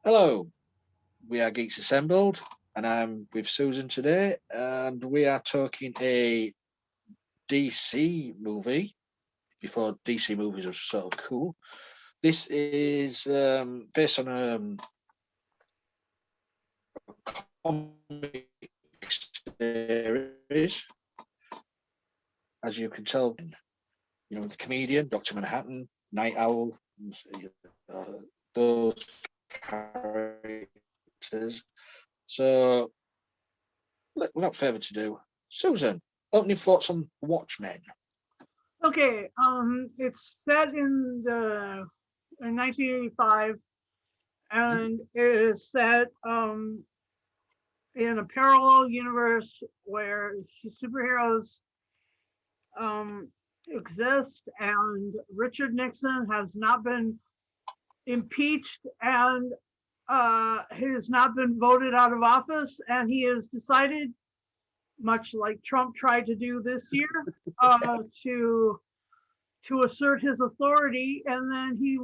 Hello, we are Geeks Assembled, and I'm with Susan today, and we are talking a DC movie before DC movies are so cool. This is based on comic series, as you can tell. The comedian, Dr. Manhattan, Night Owl, uh, those characters. So, without further ado, Susan, opening thoughts on Watchmen. Okay, it's set in 1985, and it is set in a parallel universe where superheroes um, exist, and Richard Nixon has not been impeached, and he has not been voted out of office, and he has decided, much like Trump tried to do this year, to assert his authority, and then he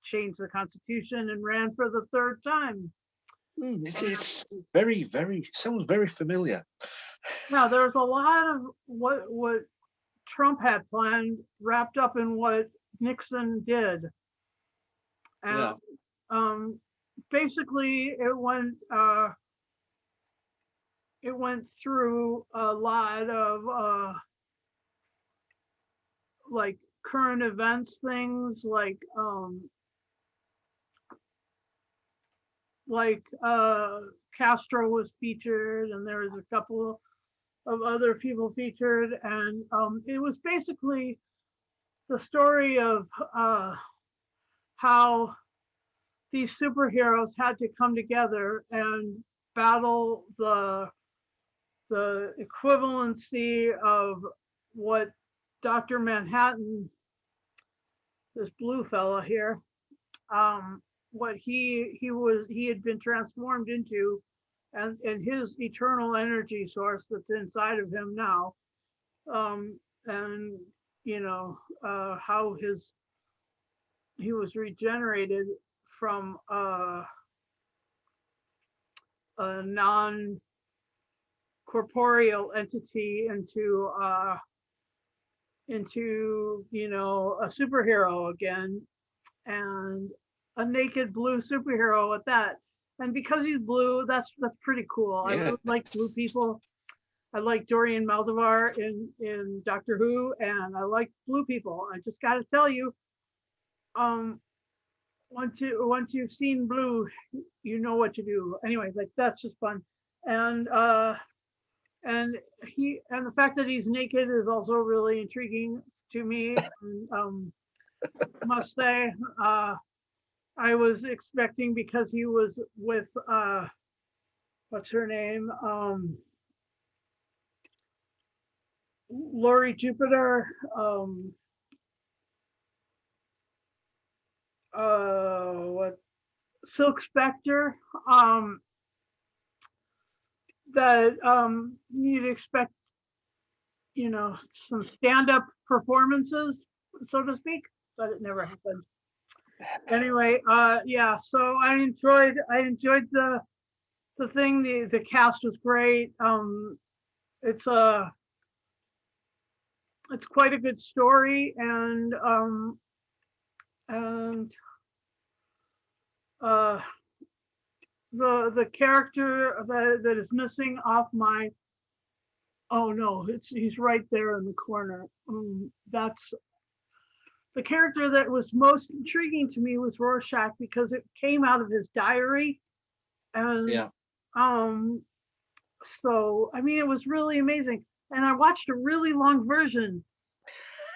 changed the constitution and ran for the third time. It's very, sounds very familiar. Now there's a lot of what Trump had planned wrapped up in what Nixon did, and Yeah. Basically it went through a lot of like current events things, like Castro was featured, and there was a couple of other people featured, and it was basically the story of how these superheroes had to come together and battle the equivalency of what Dr. Manhattan, this blue fella here, what he had been transformed into, and his eternal energy source that's inside of him now, and how he was regenerated from a non corporeal entity into a superhero again, and a naked blue superhero at that. And because he's blue, that's pretty cool. I Yeah. really like blue people. I like Dorian Maldivar in Doctor Who, and I like blue people. I just got to tell you, um, once you've seen blue, you know what to do. Anyway, like that's just fun, and and the fact that he's naked is also really intriguing to me. And, must say, I was expecting, because he was with what's her name, Lori Jupiter, what Silk Spectre, that you'd expect, some stand-up performances, so to speak, but it never happened. Anyway, yeah, so I enjoyed the thing. The cast was great. It's a it's quite a good story, and uh the character that is missing off my, oh no, he's right there in the corner. That's the character that was most intriguing to me, was Rorschach, because it came out of his diary, and Yeah. um so I mean it was really amazing. And I watched a really long version.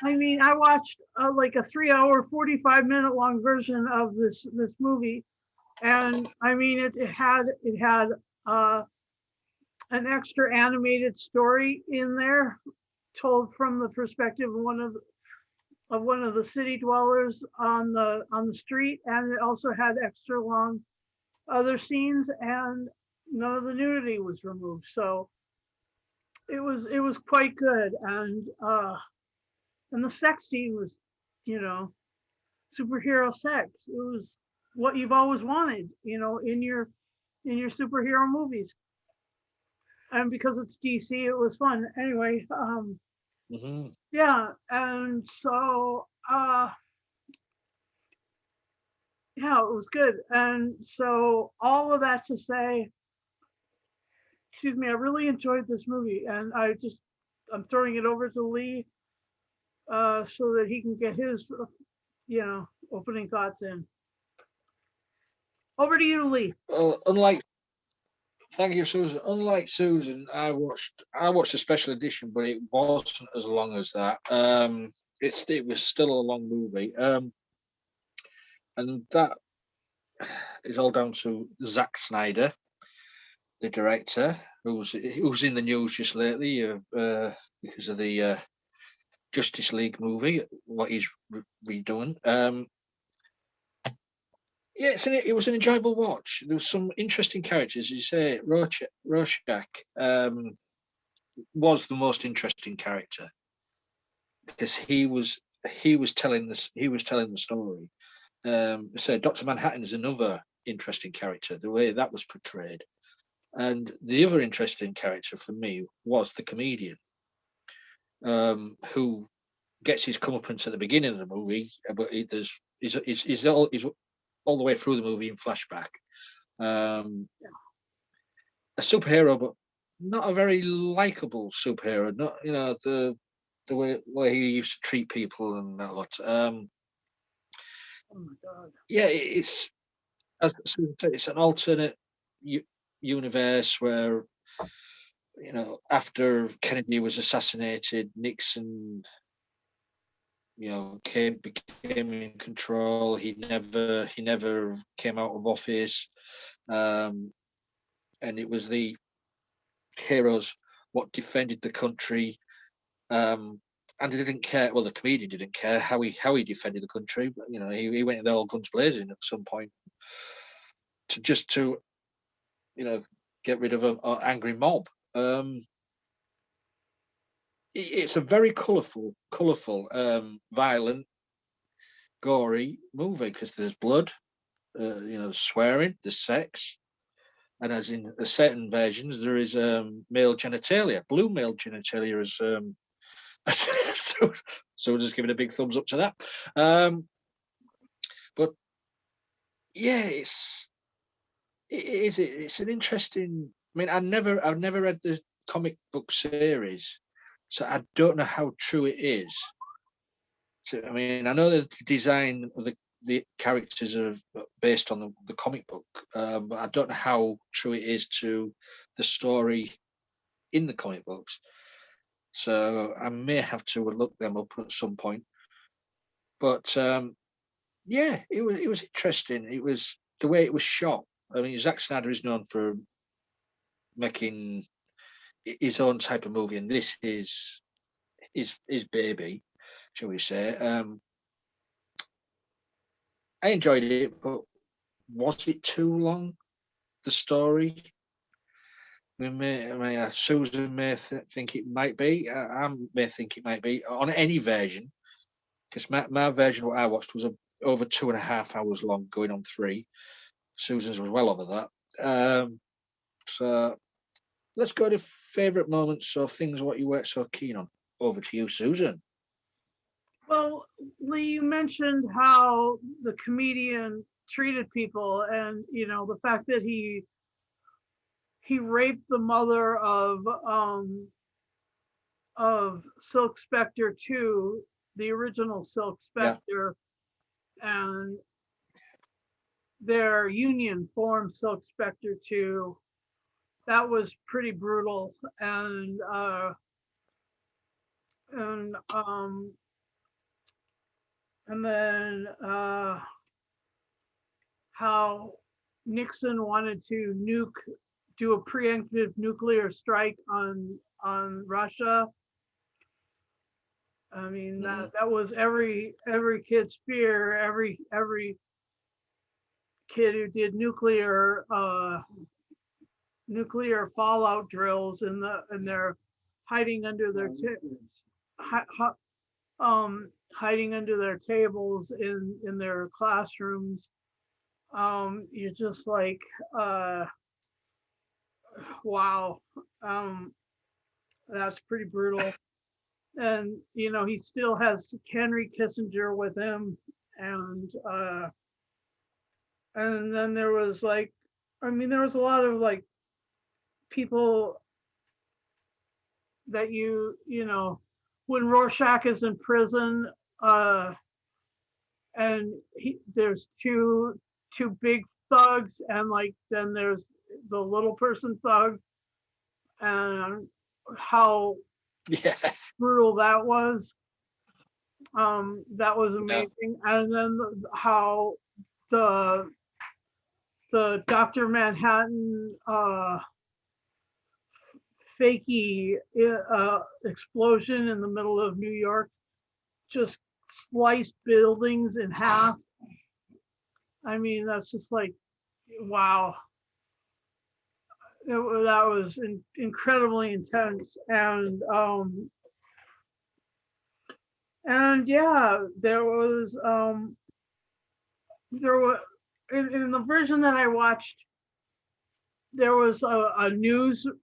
I mean, I watched like a 3 hour, 45-minute long version of this movie, and I mean it had uh, an extra animated story in there, told from the perspective of one of the city dwellers on the street, and it also had extra long other scenes, and none of the nudity was removed. So it was quite good, and the sex scene was, you know, superhero sex. It was what you've always wanted, in your superhero movies. And because it's DC, it was fun. Anyway, Hmm. yeah, and so yeah, it was good. And so all of that to say, excuse me, I really enjoyed this movie, and I'm throwing it over to Lee so that he can get his opening thoughts in. Over to you, Lee. Well, thank you, Susan. Unlike Susan, I watched a special edition, but it wasn't as long as that. It was still a long movie. And that is all down to Zack Snyder, the director, who's in the news just lately because of the Justice League movie, what he's redoing. Yeah, it was an enjoyable watch. There was some interesting characters. You say Rorschach was the most interesting character because he was telling the story. So Doctor Manhattan is another interesting character. The way that was portrayed, and the other interesting character for me was the comedian who gets his comeuppance at the beginning of the movie, but he's all the way through the movie in flashback. Um, a superhero, but not a very likable superhero. Not the way he used to treat people and that lot. Oh my God. Yeah, as Susan said, it's an alternate universe where after Kennedy was assassinated, Nixon became in control. He never came out of office, um, and it was the heroes what defended the country. And he didn't care. Well, the comedian didn't care how he defended the country, but he went in there all guns blazing at some point to you know get rid of an angry mob. Um, it's a very colourful, violent, gory movie because there's blood, swearing, there's sex, and as in certain versions, there is male genitalia, blue male genitalia, as so we'll just give it a big thumbs up to that. Um, but yeah, it's an interesting. I mean, I've never read the comic book series, so I don't know how true it is. So, I mean, I know the design of the characters are based on the comic book, but I don't know how true it is to the story in the comic books. So I may have to look them up at some point. But yeah, it was interesting. It was the way it was shot. I mean, Zack Snyder is known for making his own type of movie, and this is his baby, shall we say? I enjoyed it, but was it too long? The story. Susan may think it might be. I may think it might be on any version because my version what I watched was over 2.5 hours long, going on 3. Susan's was well over that. So let's go to favourite moments or things what you weren't so keen on. Over to you, Susan. Well, Lee, you mentioned how the comedian treated people, and the fact that he raped the mother of Silk Spectre 2, the original Silk Yeah. Spectre, and their union formed Silk Spectre 2. That was pretty brutal, and then how Nixon wanted to do a preemptive nuclear strike on Russia. I mean, Hmm. that was every kid's fear. Every kid who did nuclear fallout drills in their hiding under their hi, hiding under their tables in their classrooms. you're just like, wow, um, that's pretty brutal. And he still has Henry Kissinger with him, and then there was like, I mean, there was a lot of like people that when Rorschach is in prison, uh, and there's two big thugs, and like then there's the little person thug, and how Yeah. brutal that was. That was Yeah. amazing. And then how the Dr. Manhattan fakey explosion in the middle of New York just sliced buildings in half. I mean, that's just like, wow. That was incredibly intense. And yeah, there was in the version that I watched, there was a newsstand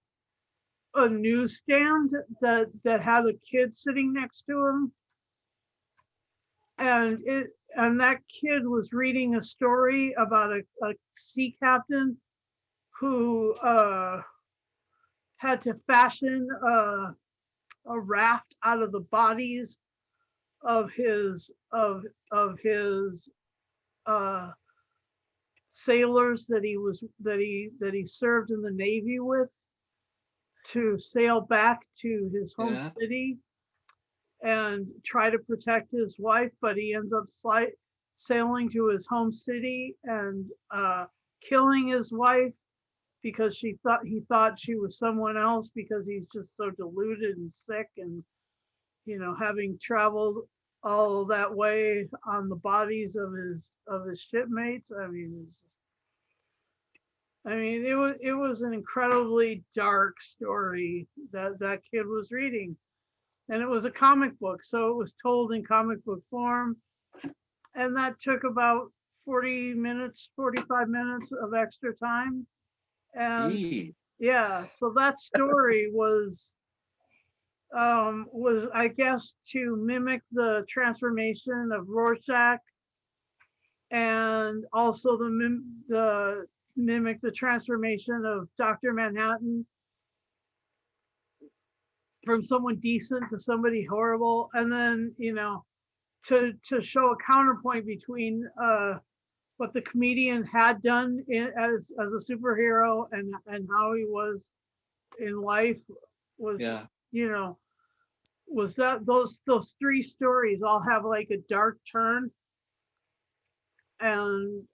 that had a kid sitting next to him, and that kid was reading a story about a sea captain who had to fashion a raft out of the bodies of his uh, sailors that he served in the Navy with, to sail back to his home Yeah. city and try to protect his wife, but he ends up sailing to his home city and killing his wife because he thought she was someone else, because he's just so deluded and sick, and having traveled all that way on the bodies of his shipmates. I mean, it was an incredibly dark story that kid was reading, and it was a comic book, so it was told in comic book form, and that took about 40 minutes, 45 minutes of extra time, and Eee. yeah, so that story was, I guess, to mimic the transformation of Rorschach, and also the mimic the transformation of Dr. Manhattan from someone decent to somebody horrible, and then to show a counterpoint between what the comedian had done as a superhero, and how he was in life, was Yeah. you know was that those three stories all have like a dark turn, and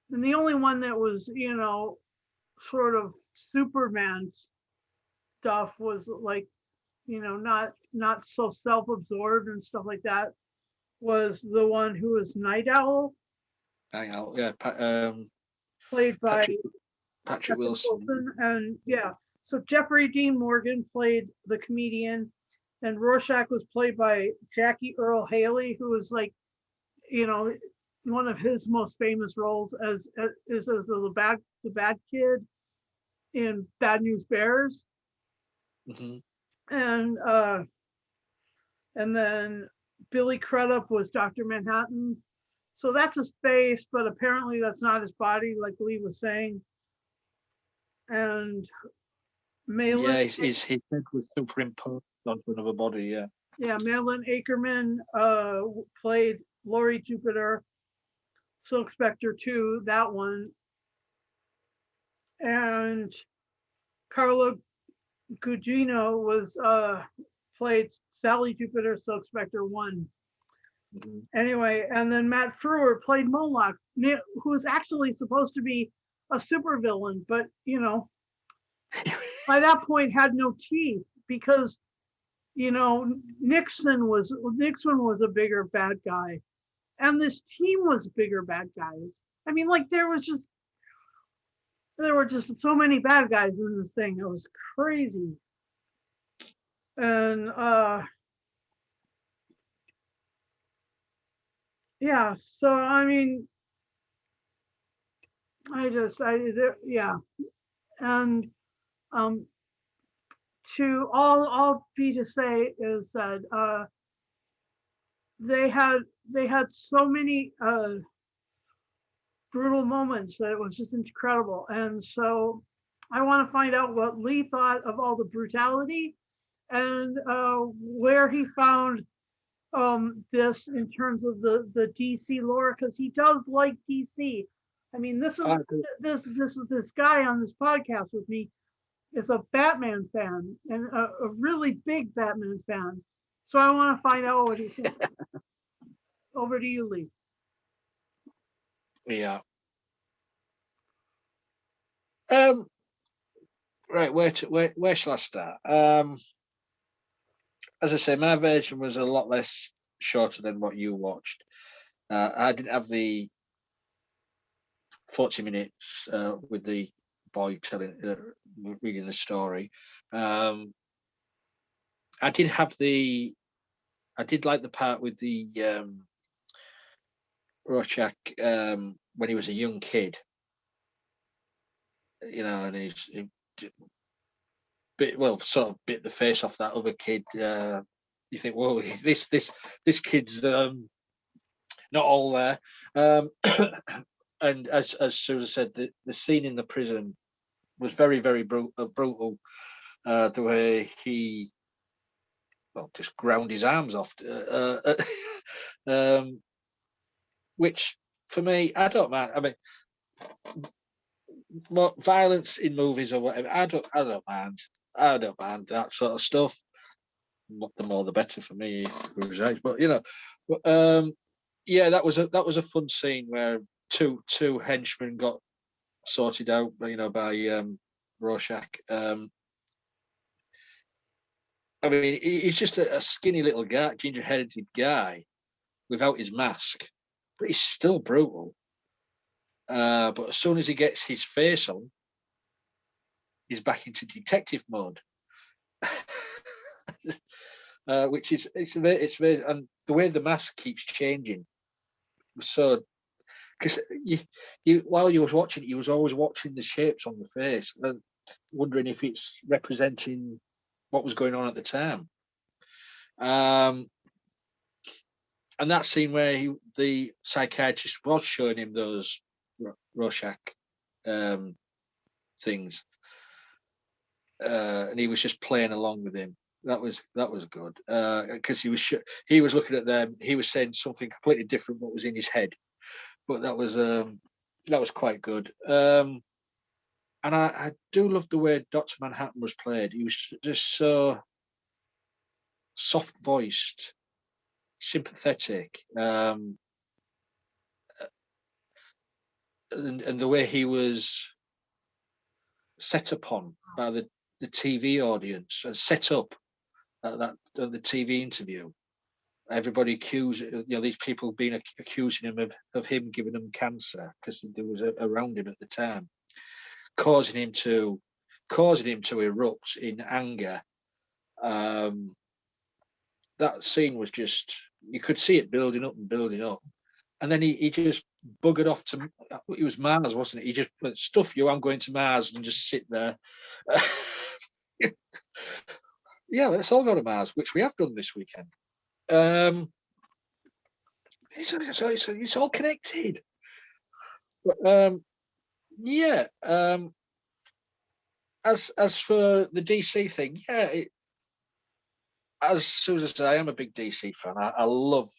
the only one that was sort of Superman stuff was like not so self-absorbed and stuff like that, was the one who was Night Owl, Hang out. Yeah. played by Patrick Patrick Patrick Wilson. Wilson. And yeah, so Jeffrey Dean Morgan played the comedian, and Rorschach was played by Jackie Earl Haley, who was like, you know, one of his most famous roles as the bad kid in Bad News Bears, Hmm. and then Billy Crudup was Dr. Manhattan. So that's his face, but apparently that's not his body, like Lee was saying. And Malin, Yeah, his head was superimposed onto another body. Yeah. yeah, Malin Akerman played Laurie Jupiter, Silk Spectre 2, that one. And Carlo Gugino was played Sally Jupiter, Silk Spectre 1. Hmm. Anyway, and then Matt Frewer played Moloch, who was actually supposed to be a supervillain, but by that point had no teeth, because Nixon was a bigger bad guy, and this team was bigger bad guys. I mean, like there were just so many bad guys in this thing. It was crazy. And yeah. So I mean, yeah, and um, to all be to say is that they had they had so many brutal moments that it was just incredible. And so I want to find out what Lee thought of all the brutality and where he found this in terms of the DC lore, because he does like DC. I mean, I do. this guy on this podcast with me is a Batman fan and a really big Batman fan. So I want to find out what he thinks. Over to you, Lee. Yeah. Right. Where shall I start? As I say, my version was a lot less shorter than what you watched. I didn't have the 40 minutes with the boy reading the story. I did have I did like the part with the Rorschach when he was a young kid, and sort of bit the face off that other kid. You think, whoa, this kid's not all there. And as Susan said, the scene in the prison was very, very brutal. The way he, just ground his arms off, which for me, I don't mind. I mean, more violence in movies or whatever, I don't mind. I don't mind that sort of stuff. The more the better for me. But yeah, that was a fun scene where two henchmen got sorted out, by Rorschach. I mean, he's just a skinny little guy, ginger-headed guy without his mask, but he's still brutal. But as soon as he gets his face on, he's back into detective mode, which is it's amazing. And the way the mask keeps changing was so, because you while you was watching it, you was always watching the shapes on the face and wondering if it's representing what was going on at the time. And that scene where the psychiatrist was showing him those Rorschach things, and he was just playing along with him. That was good, because he was looking at them. He was saying something completely different what was in his head, but that was quite good. And I do love the way Dr. Manhattan was played. He was just so soft voiced, sympathetic, and the way he was set upon by the TV audience and set up at the TV interview. Everybody accused, these people being accusing him of him giving them cancer because there was around him at the time, causing him to erupt in anger. That scene was just, you could see it building up and building up. And then he just buggered off to, it was Mars, wasn't it? He just went, stuff you, I'm going to Mars, and just sit there. Yeah, let's all go to Mars, which we have done this weekend. It's all connected. But, yeah. As for the DC thing, yeah, as Susan said, I am a big DC fan. I love.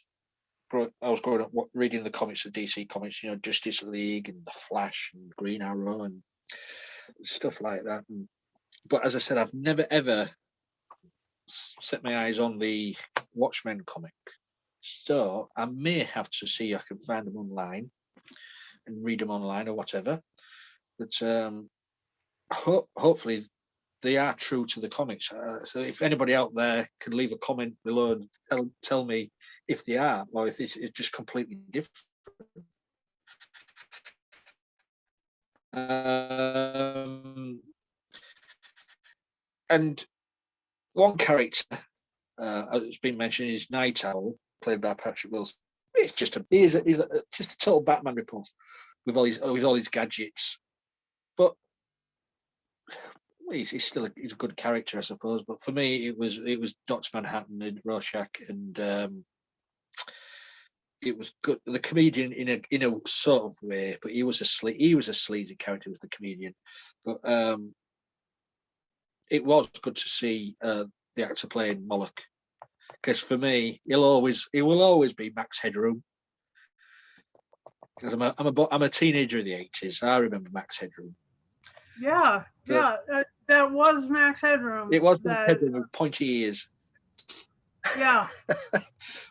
I was growing up reading the comics of DC comics, Justice League and the Flash and Green Arrow and stuff like that. But as I said, I've never ever set my eyes on the Watchmen comic, so I may have to see if I can find them online and read them online or whatever. But hopefully they are true to the comics. So if anybody out there could leave a comment below and tell me if they are, or if it's just completely different. And one character, as it's been mentioned, is Night Owl, played by Patrick Wilson. It's just he's just a total Batman ripoff with all his gadgets. But he's still he's a good character, I suppose. But for me, it was Doctor Manhattan and Rorschach, and it was good. The comedian in a sort of way, but he was a sleazy character with the comedian. But it was good to see the actor playing Moloch, because for me, he will always be Max Headroom. Because I'm a teenager in the 80s. I remember Max Headroom. Yeah, that was Max Headroom. It was Max Headroom with pointy ears. Yeah.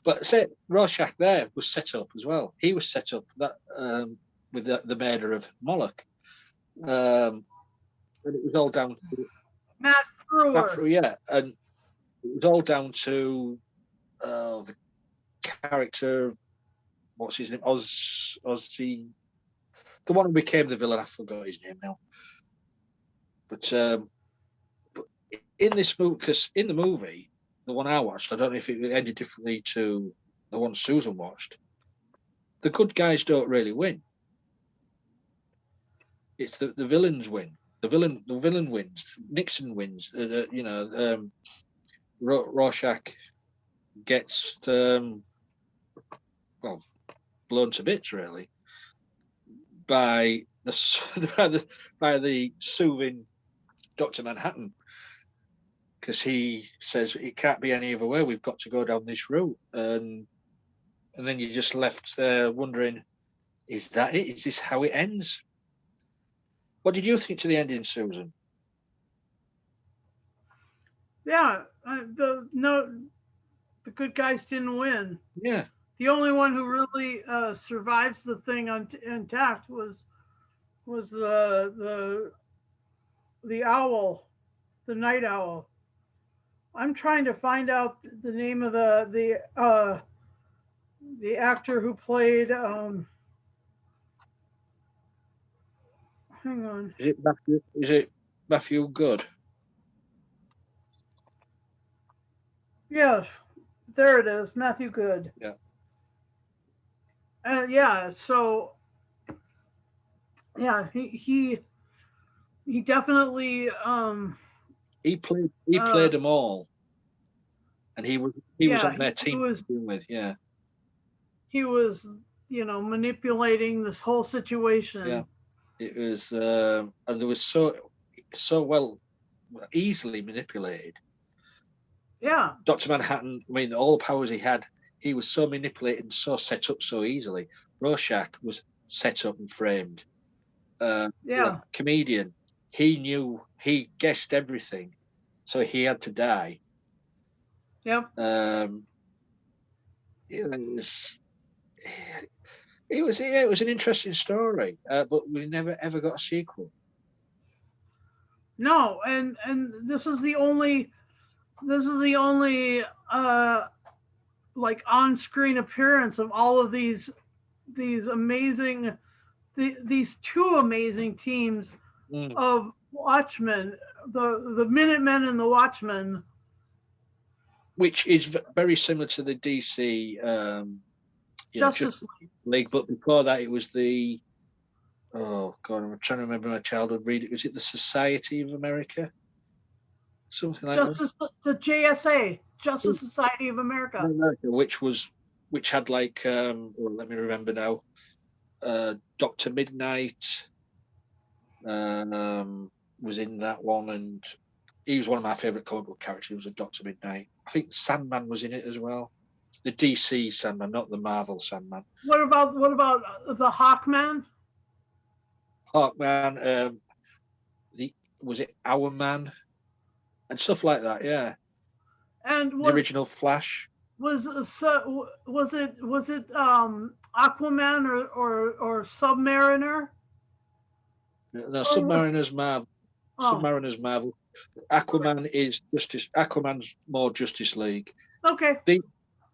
But say Rorschach there was set up as well. He was set up that with the murder of Moloch. And it was all down to Matt Frewer. Yeah, and it was all down to the character. What's his name? Ozzy, the one who became the villain. I forgot his name now. But in this movie, because in the movie, the one I watched, I don't know if it ended differently to the one Susan watched. The good guys don't really win. It's the villains win. The villain wins. Nixon wins. Rorschach gets blown to bits really by the soothing Dr. Manhattan, because he says it can't be any other way. We've got to go down this route, and then you're just left there wondering, is that it? Is this how it ends? What did you think to the ending, Susan? Yeah, the good guys didn't win. Yeah. The only one who really survives the thing intact was the owl, the night owl. I'm trying to find out the name of the actor who played. Hang on. Is it Matthew Good? Yes, there it is, Matthew Good. Yeah. Yeah. So. Yeah, he definitely. He played them all, and he was on their team with. Yeah. He was, manipulating this whole situation. Yeah, it was, and there was so well easily manipulated. Yeah. Dr. Manhattan, I mean, all the powers he had, he was so manipulated and so set up so easily. Rorschach was set up and framed. Comedian, he guessed everything, so he had to die. Yep. It was an interesting story, but we never ever got a sequel. No, and this is the only like on-screen appearance of all of these amazing these two amazing teams of Watchmen, the Minutemen and the Watchmen, which is very similar to the DC Justice League, but before that it was the I'm trying to remember my childhood reading. Was it the Society of America? Something like that. The JSA, Justice Society of America, which had like let me remember now. Dr. Midnight was in that one, and he was one of my favorite comic book characters of Dr. Midnight. I think Sandman was in it as well. The DC Sandman, not the Marvel Sandman. What about the Hawkman? Hawkman, was it Our Man and stuff like that? Yeah. And the original Flash. Was it Aquaman or Submariner? No, Submariner's Marvel. Submariner's Marvel. Aquaman is Justice. Aquaman's more Justice League. Okay.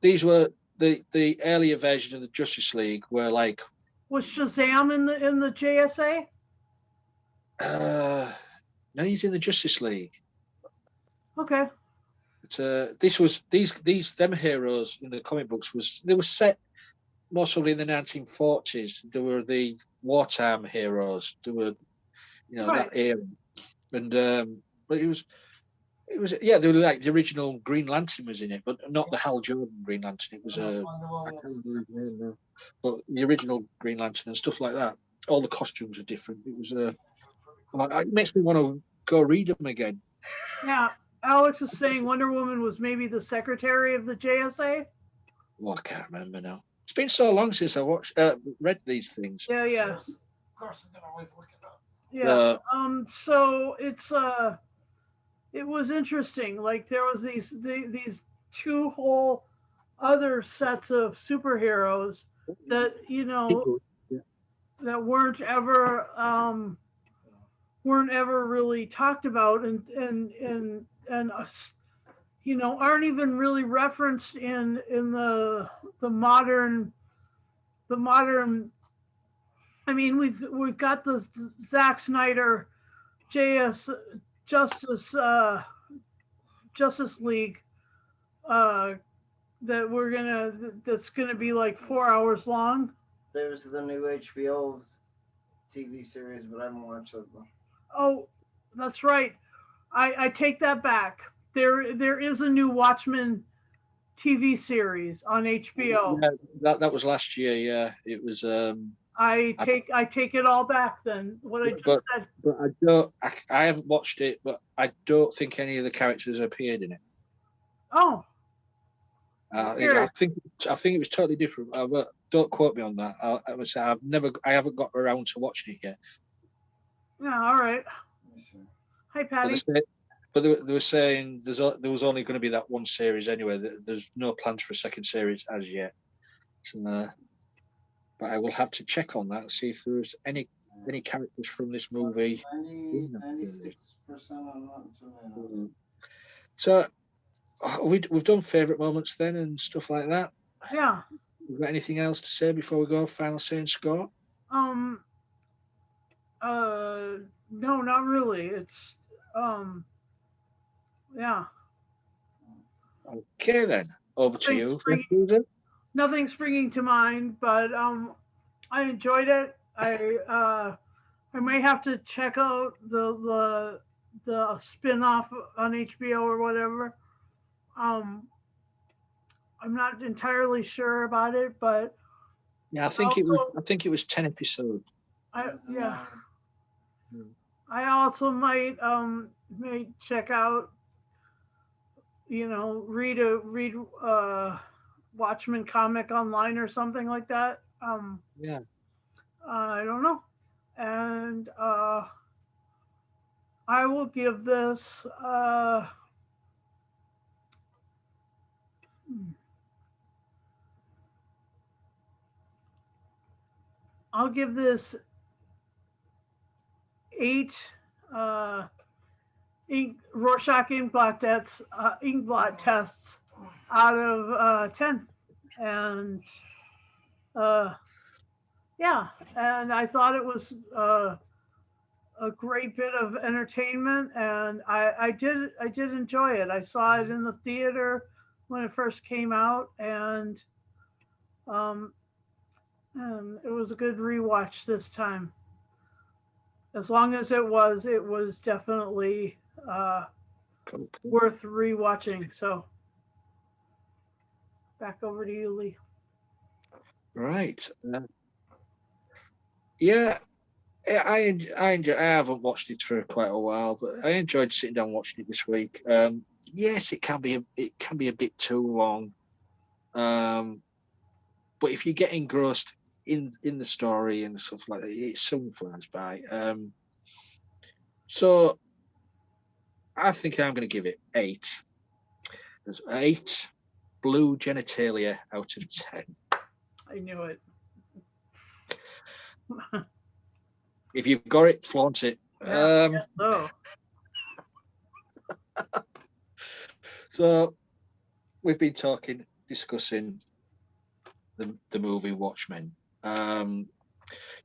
These were the earlier version of the Justice League were like. Was Shazam in the JSA? No, he's in the Justice League. Okay. But, them heroes in the comic books they were set mostly in the 1940s. There were the wartime heroes. There were, Right. that era, and but it was yeah. They were like the original Green Lantern was in it, but not the Hal Jordan Green Lantern. It was I can't remember his name now, but the original Green Lantern and stuff like that. All the costumes are different. It was it makes me want to go read them again. Yeah. Alex is saying Wonder Woman was maybe the secretary of the JSA. Well, I can't remember now. It's been so long since I read these things. Yeah, yes. Of course, I can always look it up. Yeah. So it was interesting. Like there was these two whole other sets of superheroes that that weren't ever really talked about and aren't even really referenced in the modern the modern. I mean, we've got the Zack Snyder JS Justice Justice League that's gonna be like 4 hours long. There's the new HBO TV series, but I haven't watched it. Oh, that's right. I take that back. There is a new Watchmen TV series on HBO. Yeah, that was last year. Yeah, it was. I take it all back then. What I just said. But I don't. I haven't watched it, but I don't think any of the characters appeared in it. Oh. I think it was totally different. But don't quote me on that. I would say I haven't got around to watching it yet. Yeah. All right. Hi, Patty. But they were saying there was only going to be that one series anyway. There's no plans for a second series as yet. So, but I will have to check on that and see if there's any characters from this movie. 96% on Rotten Tomatoes. So we've done favourite moments then and stuff like that. Yeah. You got anything else to say before we go? Final say and score? No, not really. It's yeah. Okay then. Over to you. Nothing springing to mind, but I enjoyed it. I may have to check out the spin-off on HBO or whatever. I'm not entirely sure about it, but yeah, I think it was 10 episodes. Yeah. I also might check out, read Watchmen comic online or something like that. Yeah. I don't know. And I will give this I'll give this 8 Rorschach inkblot tests out of 10, and yeah, and I thought it was a great bit of entertainment, and I did enjoy it. I saw it in the theater when it first came out, and it was a good rewatch this time. As long as it was definitely worth rewatching. So back over to you, Lee. Right. Yeah, I haven't watched it for quite a while, but I enjoyed sitting down watching it this week. Yes, it can be a bit too long, but if you get engrossed in the story and stuff like that, it soon flies by. So I think I'm going to give it 8. There's 8 blue genitalia out of 10. I knew it. If you've got it, flaunt it. Yeah, So we've been discussing the movie Watchmen.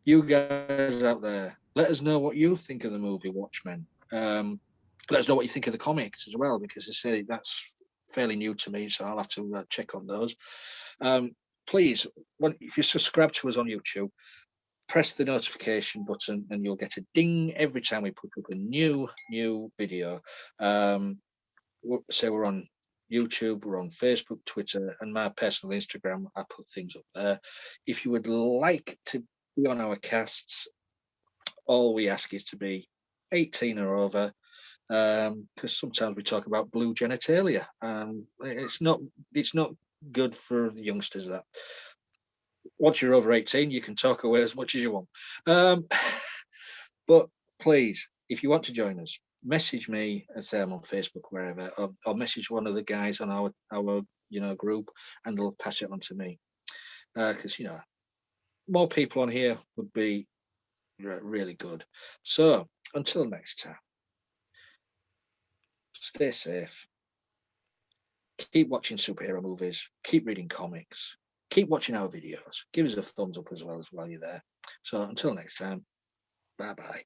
You guys out there, let us know what you think of the movie Watchmen. Let us know what you think of the comics as well, because I say that's fairly new to me, so I'll have to check on those. please, if you subscribe to us on YouTube, press the notification button and you'll get a ding every time we put up a new video. So we're on YouTube, we're on Facebook, Twitter, and my personal Instagram. I put things up there. If you would like to be on our casts, all we ask is to be 18 or over, because sometimes we talk about blue genitalia. It's not good for the youngsters. That once you're over 18, you can talk away as much as you want. But please, if you want to join us, message me and say I'm on Facebook, wherever, or message one of the guys on our group, and they'll pass it on to me. Because more people on here would be really good. So until next time, stay safe. Keep watching superhero movies. Keep reading comics. Keep watching our videos. Give us a thumbs up as well while you're there. So until next time, bye bye.